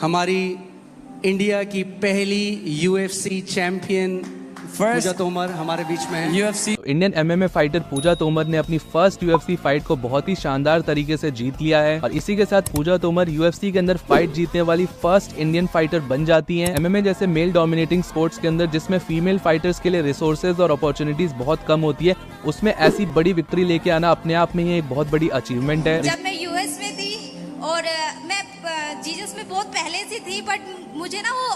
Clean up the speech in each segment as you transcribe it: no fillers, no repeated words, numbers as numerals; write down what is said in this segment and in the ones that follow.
हमारी इंडिया की पहली यूएफसी चैंपियन पूजा तोमर हमारे बीच में है। यूएफसी इंडियन एमएमए फाइटर पूजा तोमर ने अपनी फर्स्ट यूएफसी फाइट को बहुत ही शानदार तरीके से जीत लिया है और इसी के साथ पूजा तोमर यूएफसी के अंदर फाइट जीतने वाली फर्स्ट इंडियन फाइटर बन जाती हैं। एमएमए जैसे मेल डोमिनेटिंग स्पोर्ट्स के अंदर जिसमें फीमेल फाइटर्स के लिए रिसोर्सेज और अपॉर्चुनिटीज बहुत कम होती है, उसमें ऐसी बड़ी विक्ट्री लेके आना अपने आप में ही एक बहुत बड़ी अचीवमेंट है। जब मैं यूएस में थी और मैं जीसस में बहुत पहले से थी, बट मुझे ना वो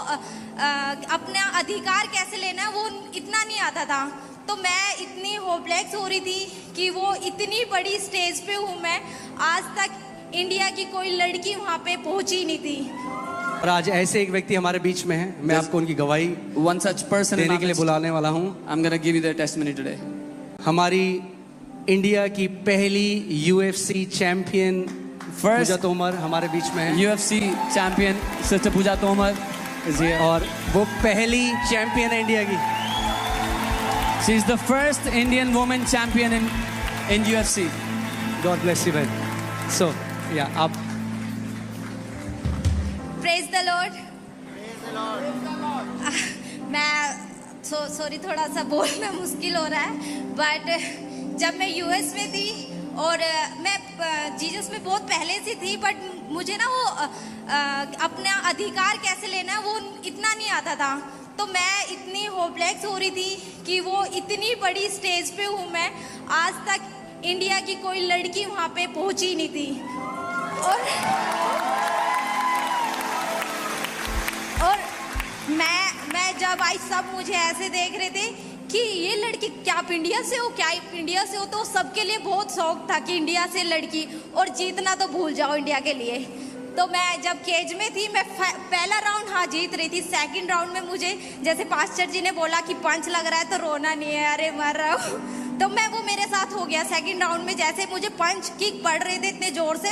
अपना अधिकार कैसे लेना है वो इतना नहीं आता था। तो मैं इतनी होपलेस हो रही थी कि वो इतनी बड़ी स्टेज पे हूँ मैं, आज तक इंडिया की कोई लड़की वहाँ पे पहुँची नहीं थी। और आज ऐसे एक व्यक्ति हमारे बीच में है, मैं आपको उनकी गवाही one such person देने के लिए बुलाने वाला हूँ। I'm gonna give you their testimony today. हमारी इंडिया की पहली यूएफसी चैंपियन पूजा तोमर हमारे बीच में है। UFC champion Sister Pooja Tomar is here. और वो पहली चैंपियन है इंडिया की। She is the first Indian woman champion in UFC. God bless you भाई। सो या आप प्रेज द लॉर्ड। मैं सॉरी थोड़ा सा बोलना मुश्किल हो रहा है, बट जब मैं यूएस में थी और मैं जीसस में बहुत पहले से थी, बट मुझे ना वो अपना अधिकार कैसे लेना है वो इतना नहीं आता था। तो मैं इतनी होपलेस हो रही थी कि वो इतनी बड़ी स्टेज पे हूँ मैं, आज तक इंडिया की कोई लड़की वहाँ पे पहुँची नहीं थी। और मैं जब आई सब मुझे ऐसे देख रहे थे कि ये लड़की क्या आप इंडिया से हो, क्या आप इंडिया से हो। तो सबके लिए बहुत शौक था कि इंडिया से लड़की, और जीतना तो भूल जाओ इंडिया के लिए। तो मैं जब केज में थी, मैं पहला राउंड हाँ जीत रही थी। सेकंड राउंड में मुझे जैसे पास्टर जी ने बोला कि पंच लग रहा है तो रोना नहीं है, अरे मर रहा हूँ, तो मैं वो मेरे साथ हो गया। सेकंड राउंड में जैसे मुझे पंच किक पड़ रहे थे इतने जोर से,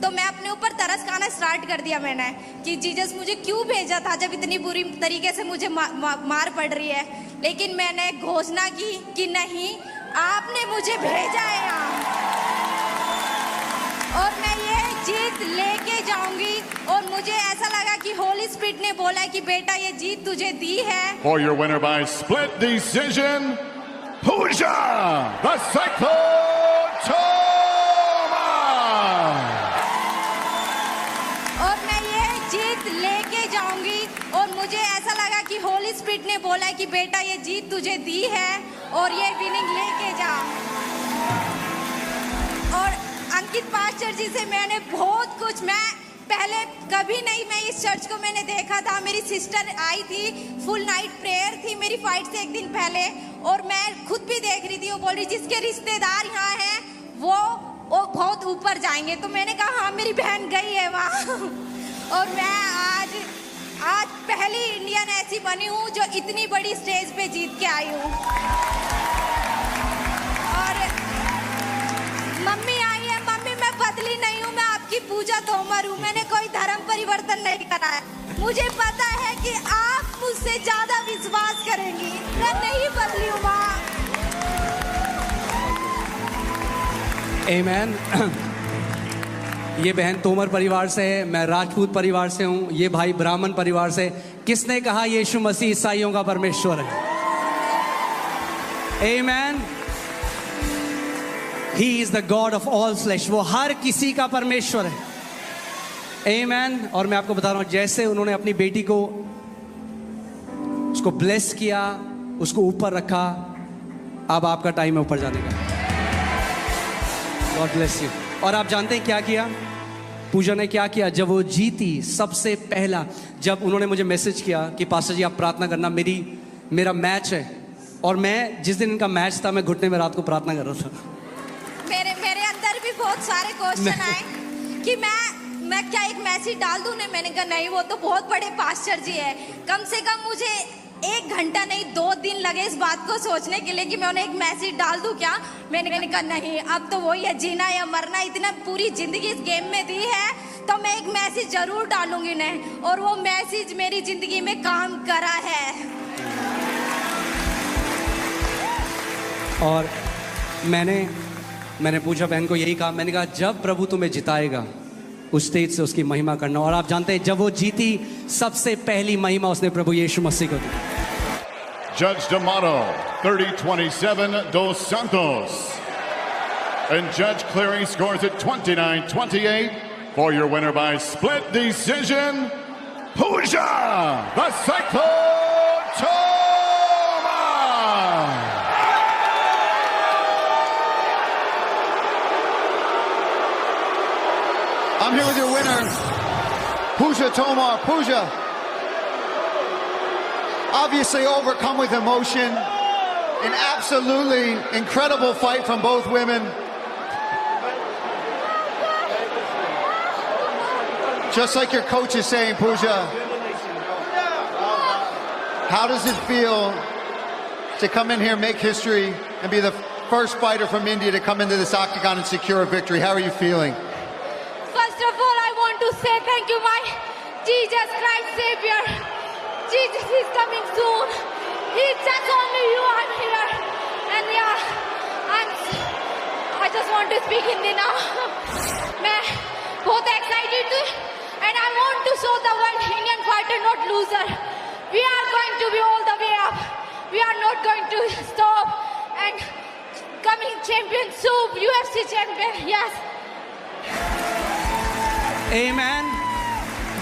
तो मैं अपने ऊपर तरस खाना स्टार्ट कर दिया मैंने कि जीसस मुझे क्यों भेजा था जब इतनी बुरी तरीके से मुझे मार पड़ रही है। लेकिन मैंने घोषणा की कि नहीं, आपने मुझे भेजा है यहाँ और मैं ये जीत लेके जाऊंगी। और मुझे ऐसा लगा कि होली स्पिरिट ने बोला है कि बेटा ये जीत तुझे दी है। For your winner by split decision, Pooja the Cyclone Toma. और मैं ये जीत लेके जाऊंगी। और मुझे ऐसा लगा कि होली स्पिरिट ने बोला है कि बेटा ये जीत तुझे दी है और ये विनिंग लेके जा। और अंकित पास्टर जी से मैंने बहुत कुछ, मैं पहले कभी नहीं, मैं इस चर्च को मैंने देखा था। मेरी सिस्टर आई थी, फुल नाइट प्रेयर थी मेरी फाइट से एक दिन पहले, और मैं खुद भी देख रही थी। वो बोल रही जिसके रिश्तेदार यहाँ हैं वो बहुत ऊपर जाएंगे। तो मैंने कहा हाँ मेरी बहन गई है वहाँ और मैं आज पहली इंडियन ऐसी बनी हूँ जो इतनी बड़ी स्टेज पे जीत के आई हूँ। और मम्मी आई है, मम्मी मैं बदली नहीं हूँ, मैं आपकी पूजा तोमर हूँ, मैंने कोई धर्म परिवर्तन नहीं करा है। मुझे पता है कि आप मुझसे ज्यादा विश्वास करेंगी, मैं नहीं बदली हूँ माँ। आमेन। ये बहन तोमर परिवार से है, मैं राजपूत परिवार से हूँ, ये भाई ब्राह्मण परिवार से। किसने कहा यीशु मसीह ईसाइयों का परमेश्वर है? आमेन। He is the God of all flesh. वो हर किसी का परमेश्वर है। आमेन। और मैं आपको बता रहा हूँ, जैसे उन्होंने अपनी बेटी को, उसको ब्लेस किया, उसको ऊपर रखा, अब आपका टाइम है ऊपर जाने का। God bless you. और आप जानते हैं क्या किया पूजा ने? क्या किया जब वो जीती? सबसे पहला जब उन्होंने मुझे मैसेज किया कि पास्टर जी आप प्रार्थना करना, मेरा मैच है, और मैं जिस दिन इनका मैच था मैं घुटने में रात को प्रार्थना कर रहा था। मेरे अंदर भी बहुत सारे क्वेश्चन आए कि मैं क्या एक मैसेज डाल दूं? मैंने कहा नहीं, वो तो बहुत बड़े पास्टर जी है, कम से कम मुझे 1 घंटा नहीं 2 दिन लगे इस बात को सोचने के लिए कि मैं उन्हें एक मैसेज डाल दूं क्या। मैंने कहा नहीं, अब तो वही है, जीना या मरना, इतना पूरी जिंदगी इस गेम में दी है तो मैं एक मैसेज जरूर डालूंगी उन्हें। और वो मैसेज मेरी जिंदगी में काम करा है। और मैंने पूजा बहन को यही कहा, मैंने कहा जब प्रभु तुम्हें जिताएगा उस स्टेज से उसकी महिमा करना। और आप जानते हैं जब वो जीती सबसे पहली महिमा उसने प्रभु यीशु मसीह को दी। Judge D'Amato, 30-27 Dos Santos. And Judge Cleary scores it 29-28 for your winner by split decision, Pooja, the Cyclotoma! I'm here with your winner, Pooja Tomar. Pooja, obviously overcome with emotion. An absolutely incredible fight from both women. Just like your coach is saying, Pooja, how does it feel to come in here, make history, and be the first fighter from India to come into this octagon and secure a victory? How are you feeling? First of all, I want to say thank you, my Jesus Christ Savior. Jesus is coming soon. It's just only you I'm here. And I just want to speak Hindi now. मैं बहुत excited हूँ. And I want to show the world Indian fighter not loser. We are going to be all the way up. We are not going to stop. And coming champion soon, UFC champion, yes. आमेन।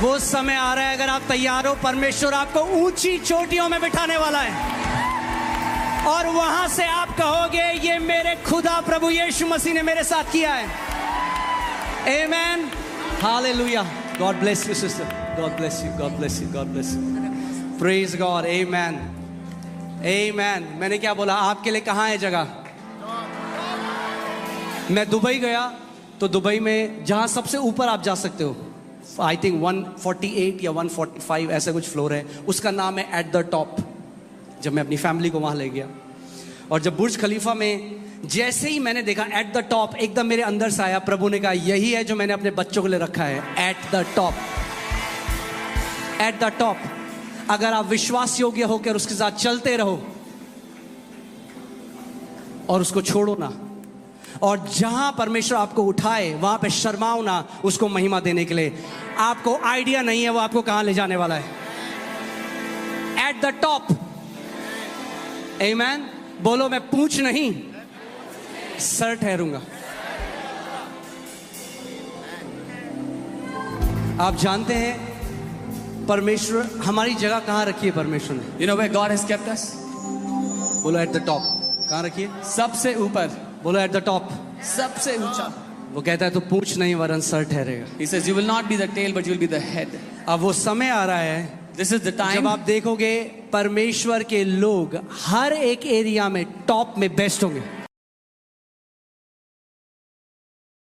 वो समय आ रहा है, अगर आप तैयार हो, परमेश्वर आपको ऊंची चोटियों में बिठाने वाला है और वहां से आप कहोगे ये मेरे खुदा प्रभु यीशु मसीह ने मेरे साथ किया है। Amen, hallelujah. God bless you sister, God bless you, God bless you, God bless you, praise God. Amen, amen. मैंने क्या बोला, आपके लिए कहाँ है जगह? मैं दुबई गया तो दुबई में जहां सबसे ऊपर आप जा सकते हो, आई थिंक 148 या 145 ऐसा कुछ फ्लोर है, उसका नाम है एट द टॉप। जब मैं अपनी फैमिली को वहां ले गया और जब बुर्ज खलीफा में जैसे ही मैंने देखा एट द टॉप, एकदम मेरे अंदर से आया, प्रभु ने कहा यही है जो मैंने अपने बच्चों के लिए रखा है, at the top. Eight the top. अगर आप विश्वास योग्य होकर उसके साथ चलते रहो और उसको छोड़ो ना, और जहां परमेश्वर आपको उठाए वहां पे शर्माओ ना उसको महिमा देने के लिए। आपको आइडिया नहीं है वो आपको कहां ले जाने वाला है। At the top. आमेन। बोलो, मैं पूंछ नहीं सर ठहरूंगा। आप जानते हैं परमेश्वर हमारी जगह कहां रखी है? परमेश्वर ने, You know where God has kept us? बोलो एट द टॉप। कहां रखी है? सबसे ऊपर, बोलो एट द टॉप। सबसे ऊंचा। वो कहता है तो पूंछ नहीं वरन सर ठहरेगा। He says you will not be the tail but you will be the head. अब वो समय आ रहा है, This is the time जब आप देखोगे परमेश्वर के लोग हर एक एरिया में टॉप में बेस्ट होंगे।